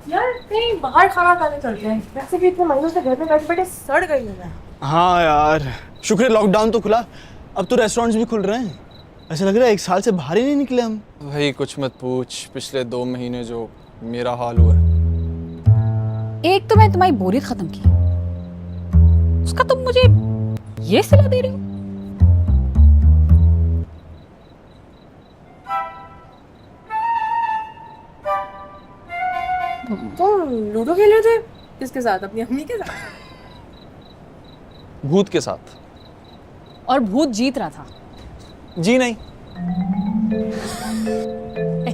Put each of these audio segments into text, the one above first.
यार कहीं बाहर खाना खाने चलते हैं। वैसे भी इतने महीनों से घर में बैठे बैठे सड़ गई हूँ मैं। हाँ यार, शुक्र है लॉकडाउन तो खुला, अब तो रेस्टोरेंट्स भी खुल रहे हैं। ऐसा लग रहा है 1 साल से बाहर ही नहीं निकले हम। भाई कुछ मत पूछ, पिछले 2 महीने जो मेरा हाल हुआ है। एक तो मैं तुम्हारी बोरियत खत्म की, उसका तुम मुझे ये सलाह दे रहे हो। तुम लूडो खेल रहे थे किसके साथ? अपनी अम्मी के साथ? भूत के साथ। और भूत जीत रहा था। जी नहीं।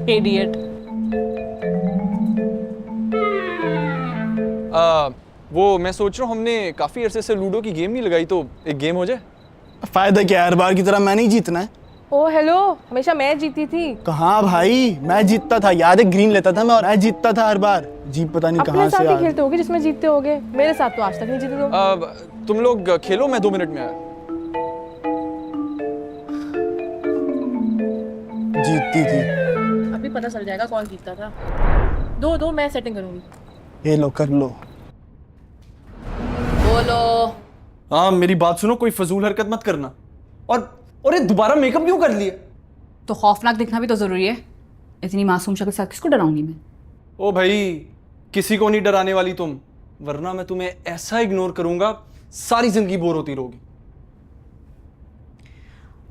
इडियट। वो मैं सोच रहा हूँ, हमने काफी अरसे से लूडो की गेम नहीं लगाई, तो एक गेम हो जाए। फायदा क्या है, हर बार की तरह मैं नहीं जीतना है। ओ हेलो, हमेशा मैं जीती थी। कहाँ भाई, मैं जीतता था, याद है ग्रीन लेता था मैं और मैं जीतता था हर बार। जीत पता नहीं अपने कहाँ साथ से ही आ खेलते होगे जिसमें जीतते होगे। मेरे साथ तो आज तक नहीं जीते तुम। तुम लोग खेलो, मैं 2 मिनट में आया। जीतती थी। अभी पता चल जाएगा कौन जीतता था। दो मैं सेटिंग करूंगी। ये लो कर लो। बोलो। हाँ मेरी बात सुनो, कोई फजूल हरकत मत करना। और ये दोबारा मेकअप क्यों कर लिया? तो खौफनाक दिखना भी तो जरूरी है। इतनी मासूम शक्ल के साथ किसको डराऊंगी मैं? ओ भाई, किसी को नहीं डराने वाली तुम, वरना मैं तुम्हें ऐसा इग्नोर करूंगा सारी जिंदगी बोर होती रहोगी।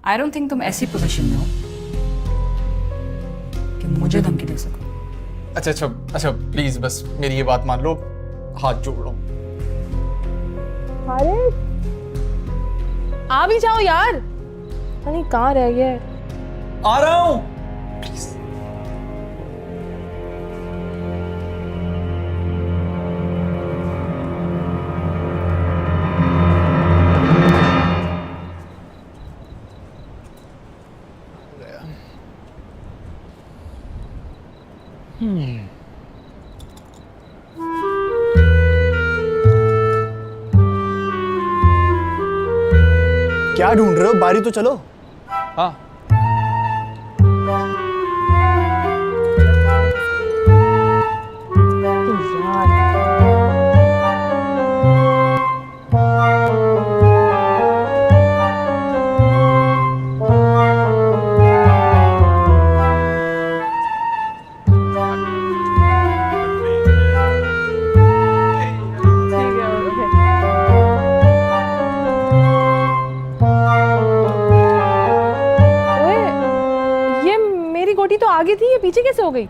आई डोंट थिंक तुम ऐसी पोजीशन में हो कि मुझे धमकी दे सको। अच्छा प्लीज बस मेरी ये बात मान लो, हाथ जोड़ रहा हूँ। अरे आ भी जाओ यार, पता नहीं कहाँ रह गया है। आ रहा हूं। क्या ढूंढ रहे हो, बारी तो चलो। हाँ गोटी तो आगे थी, ये पीछे कैसे हो गई?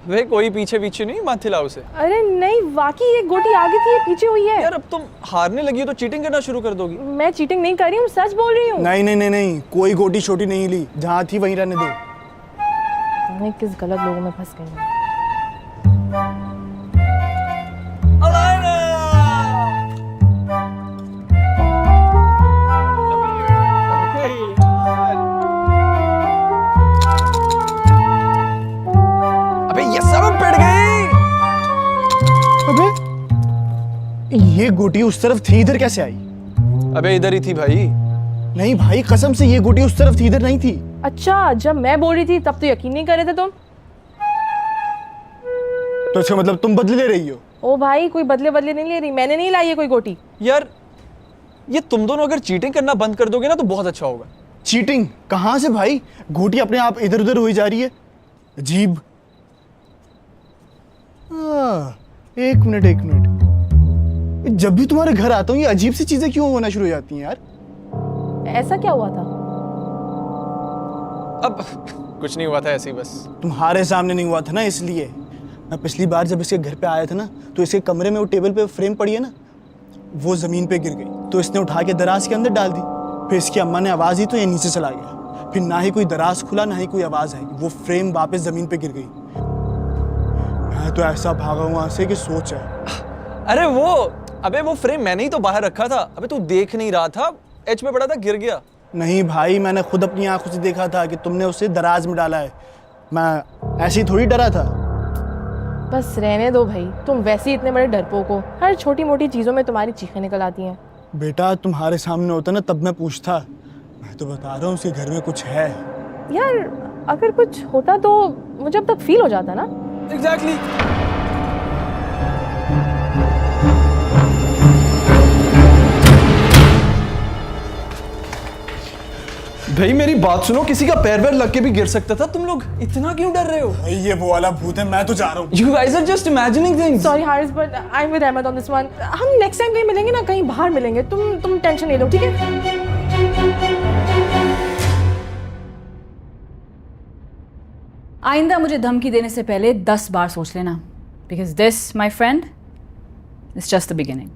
वे कोई पीछे पीछे नहीं, माथे लाओ उसे। अरे नहीं, वाकई ये गोटी आगे थी, ये पीछे हुई है। यार अब तुम हारने लगी हो तो चीटिंग करना शुरू कर दोगी। मैं चीटिंग नहीं कर रही हूँ, सच बोल रही हूँ। नहीं नहीं नहीं नहीं, कोई गोटी छोटी नहीं ली, जहाँ थी वहीं रहने दो। मैं किस गलत लोगों में फंस गई हूँ। ये गोटी उस तरफ थी, इधर कैसे आई? अबे इधर ही थी भाई। नहीं भाई कसम से ये गोटी उस तरफ थी, इधर नहीं थी। अच्छा, जब मैं बोल रही थी तब तो यकीन नहीं कर रहे थे तुम। तो इसका मतलब तुम बदले ले रही हो? ओ भाई, कोई बदले नहीं ले रही, मैंने नहीं लाई है कोई गोटी। यार ये तुम दोनों अगर चीटिंग करना बंद कर दोगे ना तो बहुत अच्छा होगा। चीटिंग कहाँ से भाई, गोटी अपने आप इधर उधर हुई जा रही है। अजीब। एक मिनट, जब भी तुम्हारे घर आता हूँ ये अजीब सी चीजें क्यों होना शुरू हो जाती हैं यार? ऐसा क्या हुआ था? अब कुछ नहीं हुआ था, ऐसे ही बस। तुम्हारे सामने नहीं हुआ था ना, इसलिए। मैं पिछली बार जब इसके घर पे आया था ना, तो इसके कमरे में वो टेबल पे फ्रेम पड़ी है ना, वो जमीन पे गिर गई, तो इसने उठा के दराज के अंदर डाल दी। फिर इसकी अम्मा ने आवाज दी तो ये नीचे चला गया। फिर ना ही कोई दराज खुला, ना ही कोई आवाज आई, वो फ्रेम वापस जमीन पे गिर गई। मैं तो ऐसा भागा वहां से कि सोच है। अरे वो फ्रेम मैंने ही तो बाहर रखा था। अबे तू देख नहीं रहा था, एज पे पड़ा था, गिर गया। नहीं भाई, मैंने खुद अपनी आंखों से देखा था कि तुमने उसे दराज में डाला है। मैं ऐसे ही थोड़ी डरा था। बस रहने दो भाई, तुम वैसे ही इतने बड़े डरपोक हो, हर छोटी मोटी चीजों में तुम्हारी चीखें निकल आती हैं। बेटा तुम्हारे सामने होता ना तब मैं पूछता, मैं तो बता रहा हूँ उसके घर में कुछ है। यार अगर कुछ होता तो मुझे अब तक फील हो जाता ना। एग्जैक्टली। भाई मेरी बात सुनो, किसी का पैर वैर लग के भी गिर सकता था, तुम लोग इतना क्यों डर रहे हो? भाई ये वो वाला भूत है, मैं तो जा रहा हूँ। You guys are just imagining things. Sorry Haris but I am with Ahmed on this one. हम नेक्स्ट टाइम कहीं मिलेंगे ना, कहीं बाहर मिलेंगे। तुम टेंशन नहीं लो, ठीक है? आइंदा मुझे धमकी देने से पहले 10 बार सोच लेना, because this my friend is just the beginning.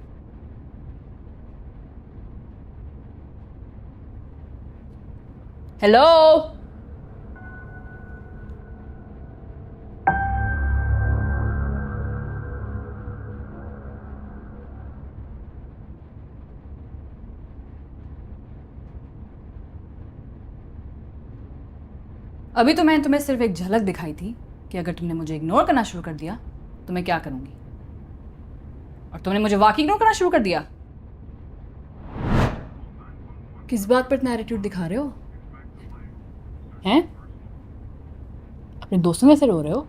Hello, अभी तो मैंने तुम्हें सिर्फ एक झलक दिखाई थी कि अगर तुमने मुझे इग्नोर करना शुरू कर दिया तो मैं क्या करूंगी, और तुमने मुझे वाकई इग्नोर करना शुरू कर दिया। किस बात पर इतना एटीट्यूड दिखा रहे हो हैं? अपने दोस्तों में से रो रहे हो?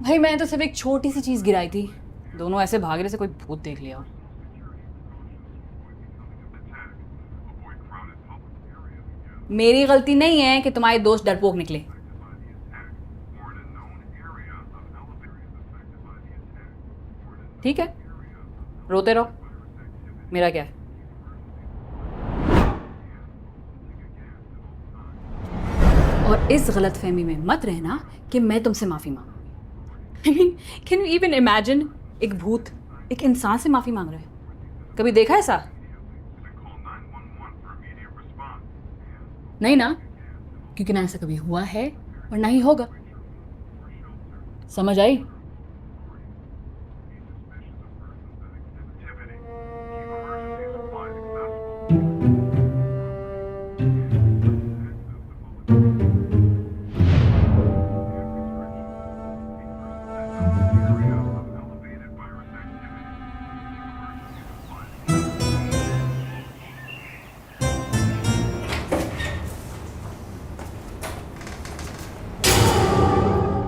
भाई मैंने तो सिर्फ एक छोटी सी चीज गिराई थी, दोनों ऐसे भाग रहे से कोई भूत देख लिया हो। मेरी गलती नहीं है कि तुम्हारे दोस्त डरपोक निकले। ठीक है, रोते रहो, मेरा क्या है। और इस गलतफहमी में मत रहना कि मैं तुमसे माफी मांगूंगी। I mean, can you even imagine एक भूत एक इंसान से माफी मांग रहा है? कभी देखा है ऐसा? नहीं ना, क्योंकि ना ऐसा कभी हुआ है और ना ही होगा। समझ आई?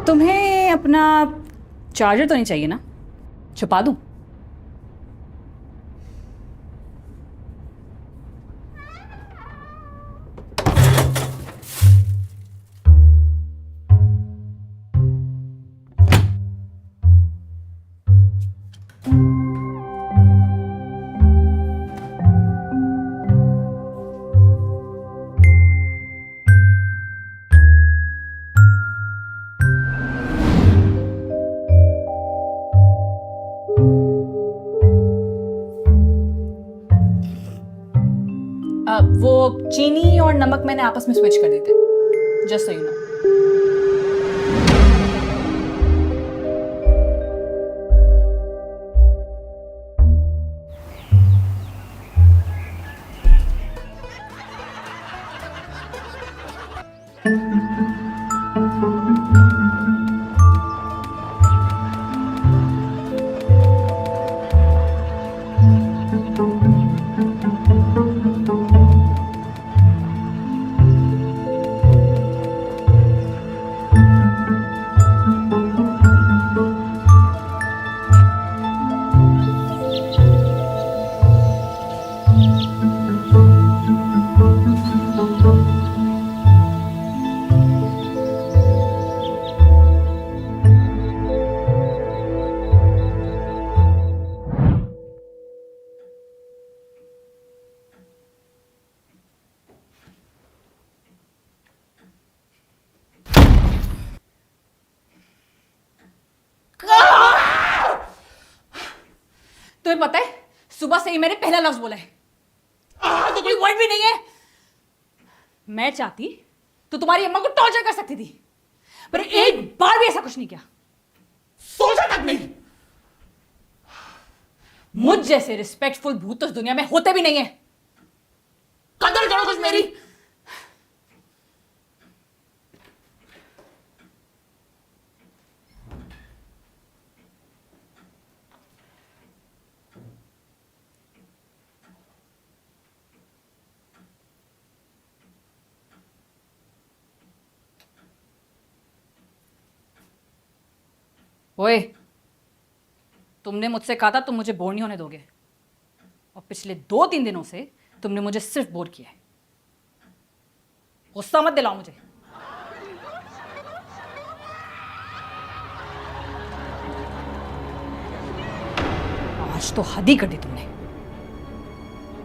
तुम्हें अपना चार्जर तो नहीं चाहिए ना? छुपा दूं? वो चीनी और नमक मैंने आपस में स्विच कर दिए थे, जस्ट सो यू नो। तुम्हें पता है, सुबह से ही मैंने पहला लफ्ज बोला है, तो कोई वर्ड भी नहीं है। मैं चाहती तो तुम्हारी अम्मा को टॉर्चर कर सकती थी, पर एक बार भी ऐसा कुछ नहीं किया, सोचा तक नहीं। मुझ जैसे रिस्पेक्टफुल भूत तो इस दुनिया में होते भी नहीं है। कदर करो कुछ मेरी। ओए, तुमने मुझसे कहा था तुम मुझे बोर नहीं होने दोगे, और पिछले 2-3 दिनों से तुमने मुझे सिर्फ बोर किया है। गुस्सा मत दिलाओ मुझे। आज तो हद ही कर दी तुमने।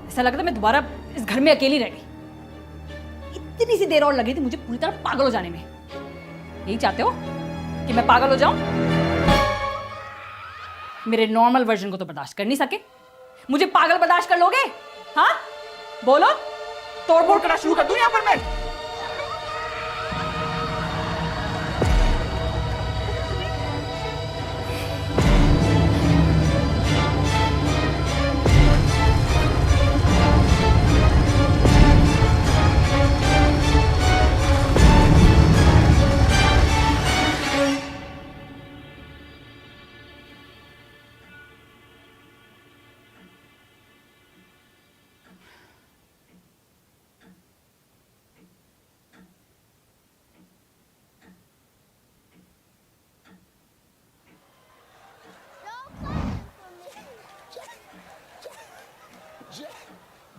ऐसा लग रहा था मैं दोबारा इस घर में अकेली रह गई। इतनी सी देर और लगी थी मुझे पूरी तरह पागल हो जाने में। यही चाहते हो कि मैं पागल हो जाऊं? मेरे नॉर्मल वर्जन को तो बर्दाश्त कर नहीं सके, मुझे पागल बर्दाश्त कर लोगे? हाँ बोलो, तोड़फोड़ करना शुरू कर दूं यहां पर मैं?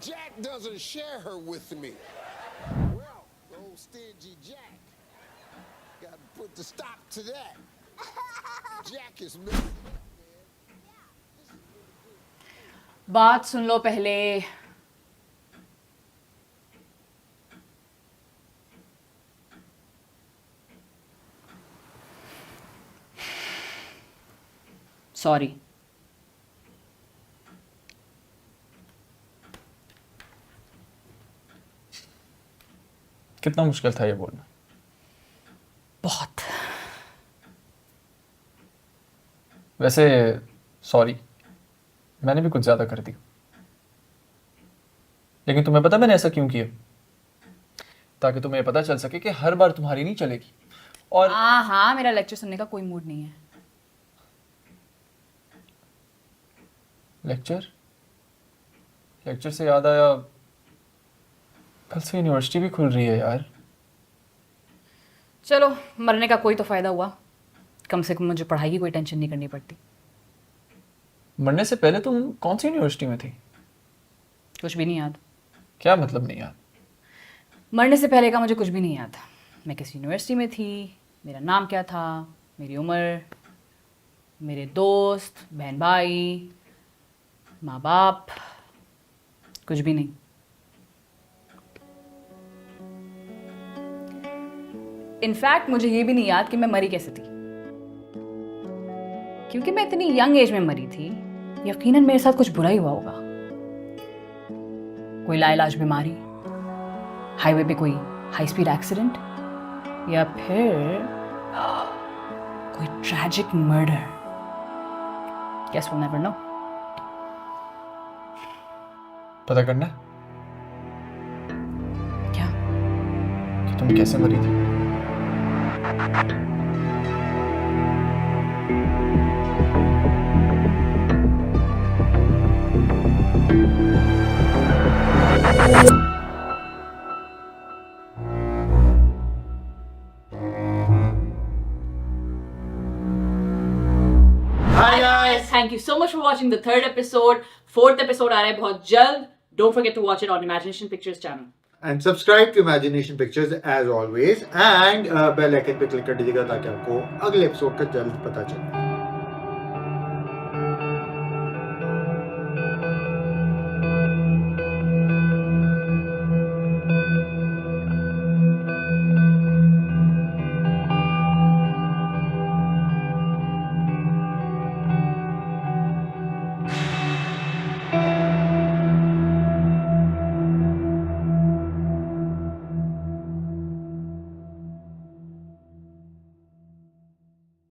Jack doesn't share her with me. Well, old stingy Jack. Got to put the stop to that. Jack is missing. बात सुन लो पहले। सॉरी। कितना मुश्किल था ये बोलना? बहुत। वैसे सॉरी, मैंने भी कुछ ज्यादा कर दी, लेकिन तुम्हें पता मैंने ऐसा क्यों किया? ताकि तुम्हें पता चल सके कि हर बार तुम्हारी नहीं चलेगी। और हाँ, मेरा लेक्चर सुनने का कोई मूड नहीं है। लेक्चर से याद आया, कल से यूनिवर्सिटी भी खुल रही है यार। चलो, मरने का कोई तो फायदा हुआ। कम से कम मुझे पढ़ाई की कोई टेंशन नहीं करनी पड़ती। मरने से पहले तुम कौन सी यूनिवर्सिटी में थी? कुछ भी नहीं याद। क्या मतलब नहीं याद? मरने से पहले का मुझे कुछ भी नहीं याद। मैं किस यूनिवर्सिटी में थी, मेरा नाम क्या था, मेरी उम्र, मेरे दोस्त, बहन भाई, माँ बाप, कुछ भी नहीं। इनफैक्ट मुझे ये भी नहीं याद कि मैं मरी कैसे थी, क्योंकि मैं इतनी यंग एज में मरी थी। यकीनन मेरे साथ कुछ बुरा ही हुआ होगा। कोई लाइलाज बीमारी, हाईवे पे कोई हाई स्पीड एक्सीडेंट, या फिर कोई tragic murder. Guess we'll never know. पता करना है क्या? कि तुम कैसे मरी थी। Thank you so much for watching the 3rd episode. 4th episode आ रहा है बहुत जल्द. Don't forget to watch it on Imagination Pictures channel. And subscribe to Imagination Pictures as always. And bell icon पे click कर दीजिएगा ताकि आपको अगले एपिसोड का जल्द पता चले.